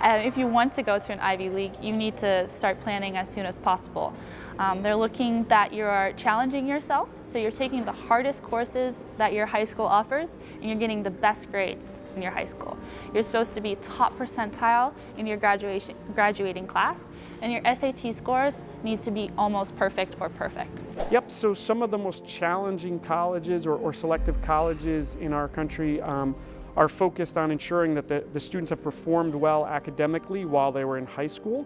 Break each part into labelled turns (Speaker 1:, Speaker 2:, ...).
Speaker 1: If you want to go to an Ivy League, you need to start planning as soon as possible. They're looking that you are challenging yourself, so you're taking the hardest courses that your high school offers, and you're getting the best grades in your high school. You're supposed to be top percentile in your graduating class, and your SAT scores need to be almost perfect or perfect.
Speaker 2: Yep, so some of the most challenging colleges or selective colleges in our country are focused on ensuring that the students have performed well academically while they were in high school,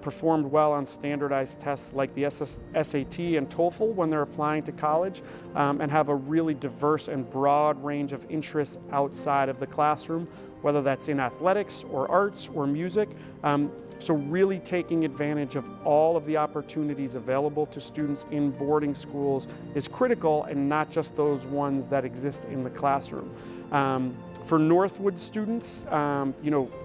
Speaker 2: performed well on standardized tests like the SAT and TOEFL when they're applying to college, and have a really diverse and broad range of interests outside of the classroom, whether that's in athletics or arts or music. So really taking advantage of all of the opportunities available to students in boarding schools is critical, and not just those ones that exist in the classroom. For Northwood students,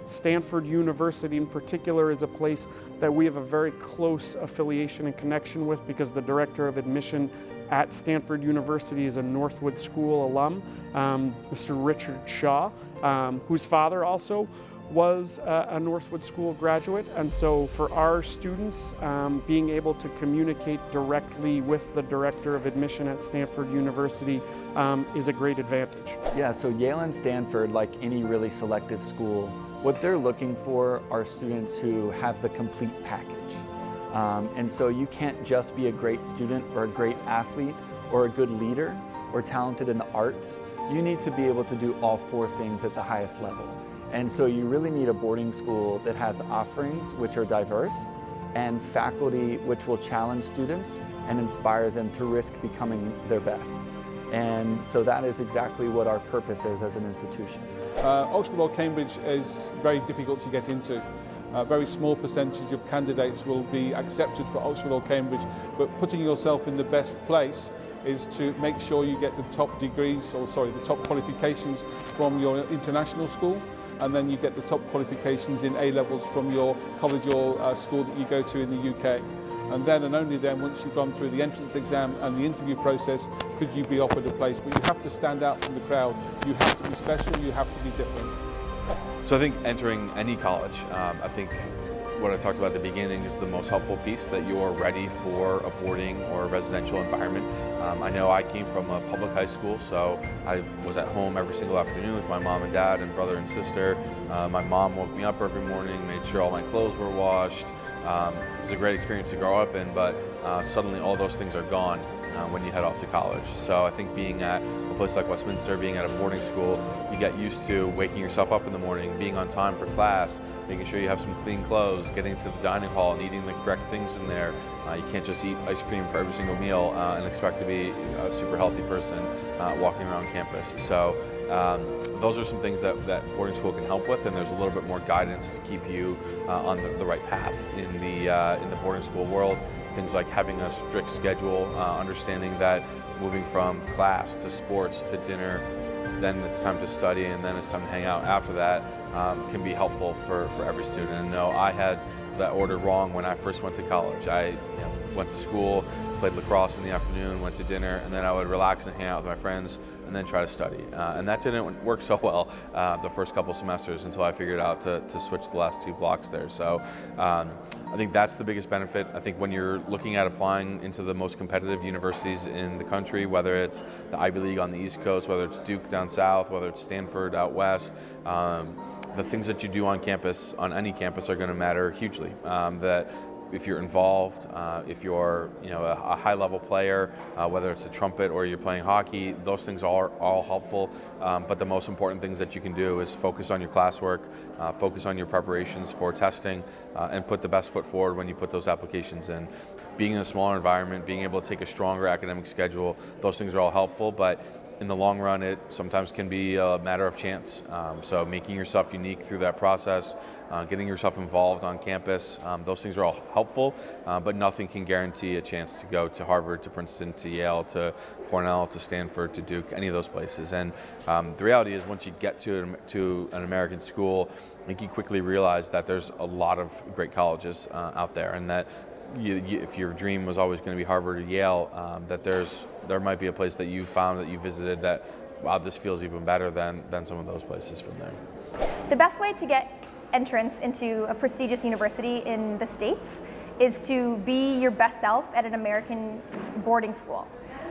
Speaker 2: Stanford University in particular is a place that we have a very close affiliation and connection with, because the director of admission at Stanford University is a Northwood School alum, Mr. Richard Shaw, whose father also was a Northwood School graduate. And so for our students, being able to communicate directly with the director of admission at Stanford University is a great advantage.
Speaker 3: Yeah, so Yale and Stanford, like any really selective school, what they're looking for are students who have the complete package. And so you can't just be a great student or a great athlete or a good leader or talented in the arts. You need to be able to do all four things at the highest level. And so you really need a boarding school that has offerings which are diverse and faculty which will challenge students and inspire them to risk becoming their best. And so that is exactly what our purpose is as an institution.
Speaker 4: Oxford or Cambridge is very difficult to get into. A very small percentage of candidates will be accepted for Oxford or Cambridge, but putting yourself in the best place is to make sure you get the top degrees, the top qualifications from your international school, and then you get the top qualifications in A-levels from your college or school that you go to in the UK. And then and only then, once you've gone through the entrance exam and the interview process, could you be offered a place. But you have to stand out from the crowd. You have to be special, you have to be different.
Speaker 5: So I think entering any college, I think what I talked about at the beginning is the most helpful piece, that you're ready for a boarding or a residential environment. I know I came from a public high school, so I was at home every single afternoon with my mom and dad and brother and sister. My mom woke me up every morning, made sure all my clothes were washed. It was a great experience to grow up in, but suddenly all those things are gone when you head off to college. So I think being at a place like Westminster, being at a boarding school, you get used to waking yourself up in the morning, being on time for class, making sure you have some clean clothes, getting to the dining hall and eating the correct things in there. You can't just eat ice cream for every single meal and expect to be a super healthy person walking around campus. So those are some things that boarding school can help with, and there's a little bit more guidance to keep you on the right path in the boarding school world. Things like having a strict schedule, understanding that moving from class to sports to dinner, then it's time to study, and then it's time to hang out after that, can be helpful for every student. And no, I had that order wrong when I first went to college. I went to school, played lacrosse in the afternoon, went to dinner, and then I would relax and hang out with my friends and then try to study. And that didn't work so well the first couple semesters until I figured out to switch the last 2 blocks there. So I think that's the biggest benefit. I think when you're looking at applying into the most competitive universities in the country, whether it's the Ivy League on the East Coast, whether it's Duke down south, whether it's Stanford out west, the things that you do on campus, on any campus, are going to matter hugely. That if you're involved, if you're a high-level player, whether it's a trumpet or you're playing hockey, those things are all helpful. But the most important things that you can do is focus on your classwork, focus on your preparations for testing, and put the best foot forward when you put those applications in. Being in a smaller environment, being able to take a stronger academic schedule, those things are all helpful. But in the long run, it sometimes can be a matter of chance. So making yourself unique through that process, getting yourself involved on campus, those things are all helpful, but nothing can guarantee a chance to go to Harvard, to Princeton, to Yale, to Cornell, to Stanford, to Duke, any of those places. And the reality is, once you get to an American school, I think you quickly realize that there's a lot of great colleges out there, and that if your dream was always going to be Harvard or Yale, that there might be a place that you found, that you visited, that, wow, this feels even better than some of those places from there.
Speaker 6: The best way to get entrance into a prestigious university in the States is to be your best self at an American boarding school.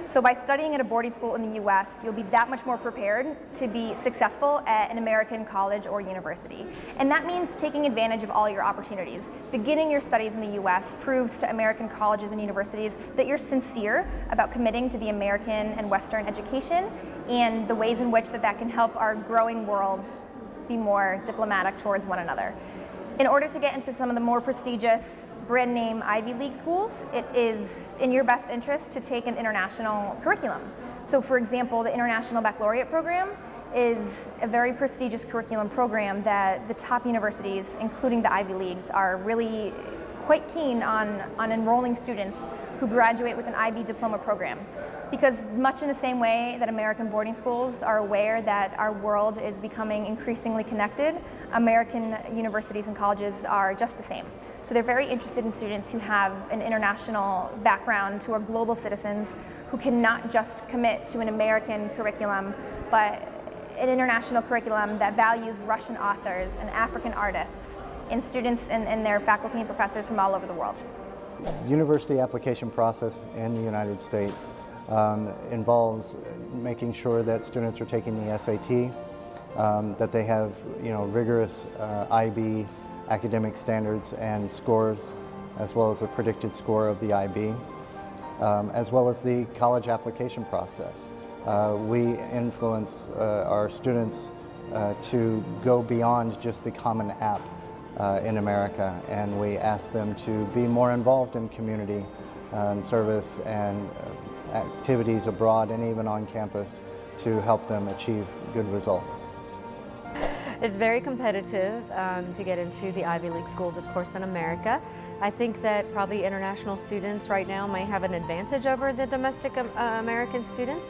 Speaker 6: So by studying at a boarding school in the US, you'll be that much more prepared to be successful at an American college or university. And that means taking advantage of all your opportunities. Beginning your studies in the US proves to American colleges and universities that you're sincere about committing to the American and Western education and the ways in which that can help our growing world be more diplomatic towards one another. In order to get into some of the more prestigious brand name Ivy League schools, it is in your best interest to take an international curriculum. So for example, the International Baccalaureate program is a very prestigious curriculum program that the top universities, including the Ivy Leagues, are really quite keen on enrolling students who graduate with an IB diploma program. Because much in the same way that American boarding schools are aware that our world is becoming increasingly connected, American universities and colleges are just the same. So they're very interested in students who have an international background, who are global citizens, who can not just commit to an American curriculum, but an international curriculum that values Russian authors and African artists in students and their faculty and professors from all over the world.
Speaker 7: University application process in the United States involves making sure that students are taking the SAT, that they have rigorous IB academic standards and scores, as well as the predicted score of the IB, as well as the college application process. We influence our students to go beyond just the Common App in America, and we ask them to be more involved in community and service and activities abroad and even on campus to help them achieve good results.
Speaker 8: It's very competitive to get into the Ivy League schools, of course, in America. I think that probably international students right now may have an advantage over the domestic American students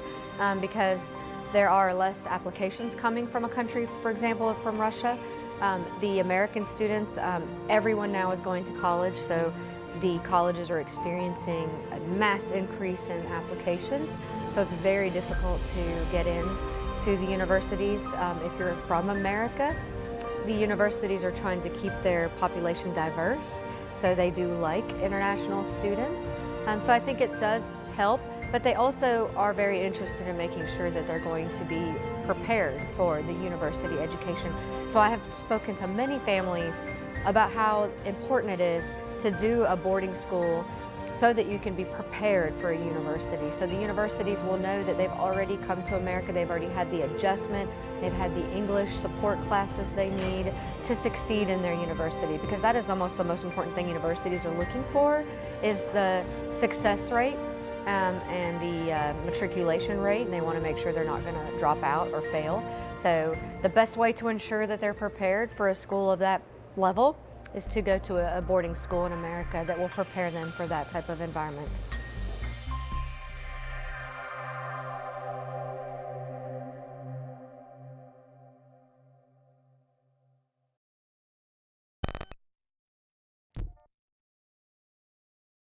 Speaker 8: because there are less applications coming from a country, for example, from Russia. The American students, everyone now is going to college, so the colleges are experiencing a mass increase in applications, so it's very difficult to get in to the universities. If you're from America, the universities are trying to keep their population diverse, so they do like international students. So I think it does help, but they also are very interested in making sure that they're going to be prepared for the university education. So I have spoken to many families about how important it is to do a boarding school so that you can be prepared for a university. So the universities will know that they've already come to America, they've already had the adjustment, they've had the English support classes they need to succeed in their university, because that is almost the most important thing universities are looking for, is the success rate and the matriculation rate, and they want to make sure they're not going to drop out or fail. So the best way to ensure that they're prepared for a school of that level is to go to a boarding school in America that will prepare them for that type of environment.